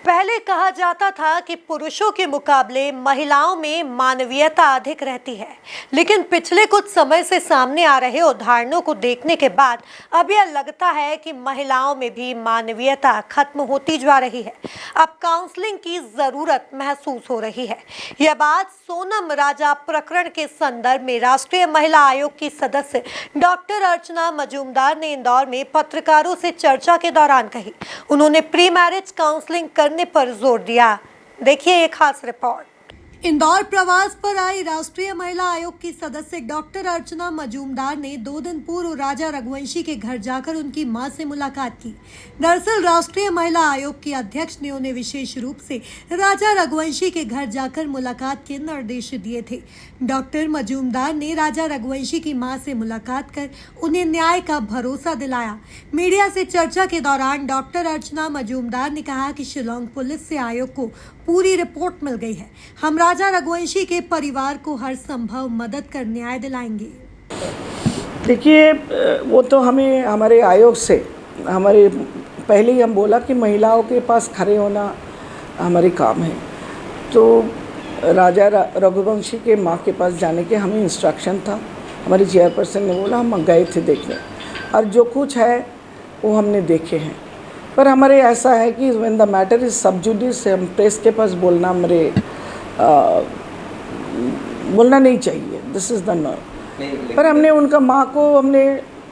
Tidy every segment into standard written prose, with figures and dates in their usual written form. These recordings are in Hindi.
पहले कहा जाता था कि पुरुषों के मुकाबले महिलाओं में मानवीयता अधिक रहती है, लेकिन पिछले कुछ समय से सामने आ रहे उदाहरणों को देखने के बाद अब यह लगता है कि महिलाओं में भी मानवीयता खत्म होती जा रही है। अब काउंसलिंग की जरूरत महसूस हो रही है। यह बात सोनम राजा प्रकरण के संदर्भ में राष्ट्रीय महिला आयोग की सदस्य डॉक्टर अर्चना मजूमदार ने इंदौर में पत्रकारों से चर्चा के दौरान कही। उन्होंने प्री मैरिज काउंसलिंग करने पर जोर दिया। देखिए ये खास रिपोर्ट। इंदौर प्रवास पर आई राष्ट्रीय महिला आयोग की सदस्य डॉक्टर अर्चना मजूमदार ने 2 दिन पूर्व राजा रघुवंशी के घर जाकर उनकी मां से मुलाकात की। दरअसल राष्ट्रीय महिला आयोग की अध्यक्ष ने उन्हें विशेष रूप से राजा रघुवंशी के घर जाकर मुलाकात के निर्देश दिए थे। डॉक्टर मजूमदार ने राजा रघुवंशी की मां से मुलाकात कर उन्हें न्याय का भरोसा दिलाया। मीडिया से चर्चा के दौरान डॉक्टर अर्चना मजूमदार ने कहा कि शिलांग पुलिस से आयोग को पूरी रिपोर्ट मिल गई है। हम राजा रघुवंशी के परिवार को हर संभव मदद कर न्याय दिलाएंगे। देखिए, वो तो हमें हमारे आयोग से हमारे पहले ही हम बोला कि महिलाओं के पास खड़े होना हमारे काम है। तो राजा रघुवंशी के माँ के पास जाने के हमें इंस्ट्रक्शन था। हमारी चेयरपर्सन ने बोला, हम गए थे देखने और जो कुछ है वो हमने देखे हैं। पर हमारे ऐसा है कि व्हेन द मैटर इज सब जुडिस, हम प्रेस के पास बोलना बोलना नहीं चाहिए। This is the norm. पर हमने उनका माँ को हमने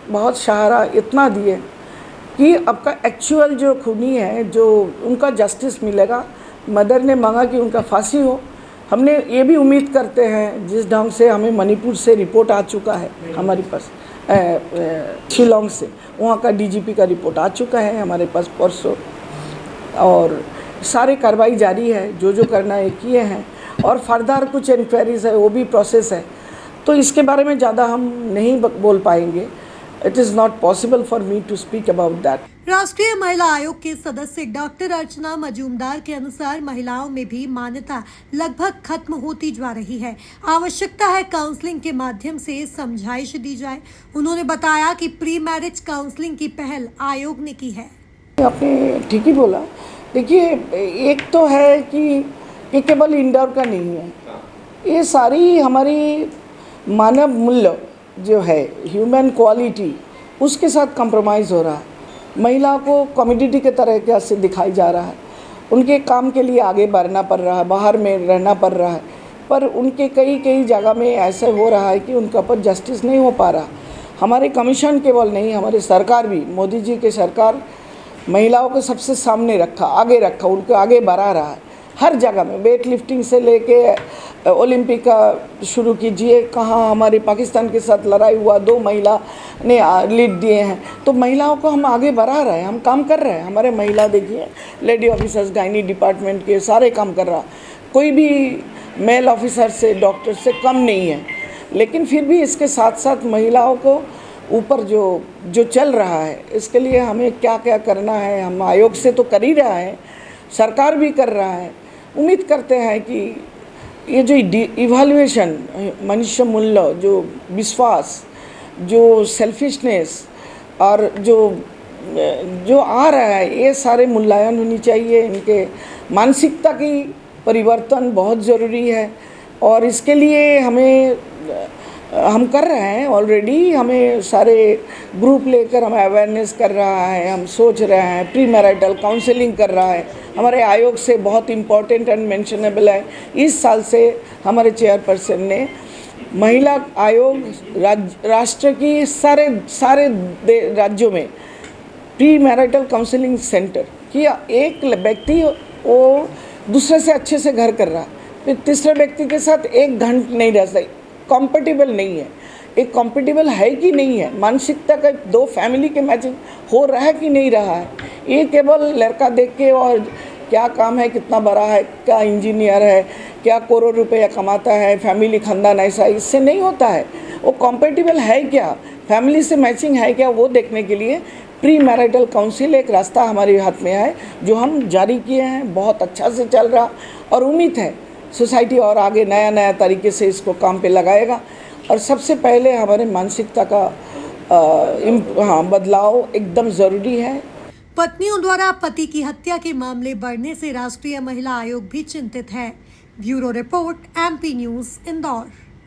बहुत सहारा इतना दिए कि आपका एक्चुअल जो खूनी है, जो उनका जस्टिस मिलेगा। मदर ने मांगा कि उनका फांसी हो। हमने ये भी उम्मीद करते हैं, जिस ढंग से हमें मणिपुर से रिपोर्ट आ चुका है हमारे पास, शिलांग से वहाँ का डीजीपी का रिपोर्ट आ चुका है हमारे पास परसों, और सारे कार्रवाई जारी है। जो करना है किए हैं, और फर्दर कुछ इंक्वायरीज है वो भी प्रोसेस है। तो इसके बारे में ज़्यादा हम नहीं बोल पाएंगे। It is not possible for me to speak about that. Rashtriya Mahila आयोग के सदस्य डॉक्टर अर्चना मजूमदार के अनुसार महिलाओं में भी मान्यता लगभग खत्म होती जा रही है। आवश्यकता है काउंसलिंग के माध्यम से समझाइश दी जाए। उन्होंने बताया कि प्री मैरिज काउंसलिंग की पहल आयोग ने की है। आपने ठीक ही बोला। देखिए, एक तो है कि ये केवल इंदौर का नहीं है, ये सारी हमारी मानव मूल्य जो है, ह्यूमन क्वालिटी, उसके साथ कंप्रोमाइज़ हो रहा है। महिला को कमोडिटी के तरह से दिखाई जा रहा है। उनके काम के लिए आगे बढ़ना पड़ रहा है, बाहर में रहना पड़ रहा है। पर उनके कई जगह में ऐसे हो रहा है कि उनका ऊपर जस्टिस नहीं हो पा रहा। हमारे कमीशन केवल नहीं, हमारी सरकार भी, मोदी जी की सरकार महिलाओं को सबसे सामने रखा, आगे रखा, उनको आगे बढ़ा रहा है। हर जगह में वेट लिफ्टिंग से लेके ओलंपिक का शुरू कीजिए, कहाँ हमारे पाकिस्तान के साथ लड़ाई हुआ, 2 महिला ने लीड दिए हैं। तो महिलाओं को हम आगे बढ़ा रहे हैं, हम काम कर रहे हैं। हमारे महिला देखिए, लेडी ऑफिसर्स, गायनी डिपार्टमेंट के सारे काम कर रहा। कोई भी मेल ऑफिसर से, डॉक्टर से कम नहीं है। लेकिन फिर भी इसके साथ साथ महिलाओं को ऊपर जो चल रहा है, इसके लिए हमें क्या क्या करना है, हम आयोग से तो कर ही रहा है, सरकार भी कर रहा है। उम्मीद करते हैं कि ये जो इवैल्यूएशन, मनुष्य मूल्य, जो विश्वास, जो सेल्फिशनेस और जो आ रहा है, ये सारे मूल्यांकन होनी चाहिए। इनके मानसिकता की परिवर्तन बहुत ज़रूरी है, और इसके लिए हम कर रहे हैं ऑलरेडी। हमें सारे ग्रुप लेकर हम अवेयरनेस कर रहा है, हम सोच रहे हैं, प्री मैरिटल काउंसलिंग कर रहा है। हमारे आयोग से बहुत इम्पोर्टेंट एंड मेंशनेबल है, इस साल से हमारे चेयरपर्सन ने महिला आयोग राष्ट्र की सारे राज्यों में प्री मैरिटल काउंसलिंग सेंटर किया। एक व्यक्ति वो दूसरे से अच्छे से घर कर रहा है, फिर तीसरे व्यक्ति के साथ 1 घंटा नहीं रह सकता, कॉम्पेटिबल नहीं है। एक कॉम्पेटिबल है कि नहीं है, मानसिकता का 2 फैमिली के मैचिंग हो रहा है कि नहीं रहा है। ये केवल लड़का देख के और क्या काम है, कितना बड़ा है, क्या इंजीनियर है, क्या करोड़ रुपया कमाता है, फैमिली खानदान ऐसा, इससे नहीं होता है। वो कॉम्पेटिबल है क्या, फैमिली से मैचिंग है क्या, वो देखने के लिए प्री मैरिटल काउंसिल एक रास्ता हमारे हाथ में है, जो हम जारी किए हैं। बहुत अच्छा से चल रहा, और उम्मीद है सोसाइटी और आगे नया तरीके से इसको काम पे लगाएगा। और सबसे पहले हमारे मानसिकता का बदलाव एकदम ज़रूरी है। पत्नियों द्वारा पति की हत्या के मामले बढ़ने से राष्ट्रीय महिला आयोग भी चिंतित है। Bureau report, MP news, Indore.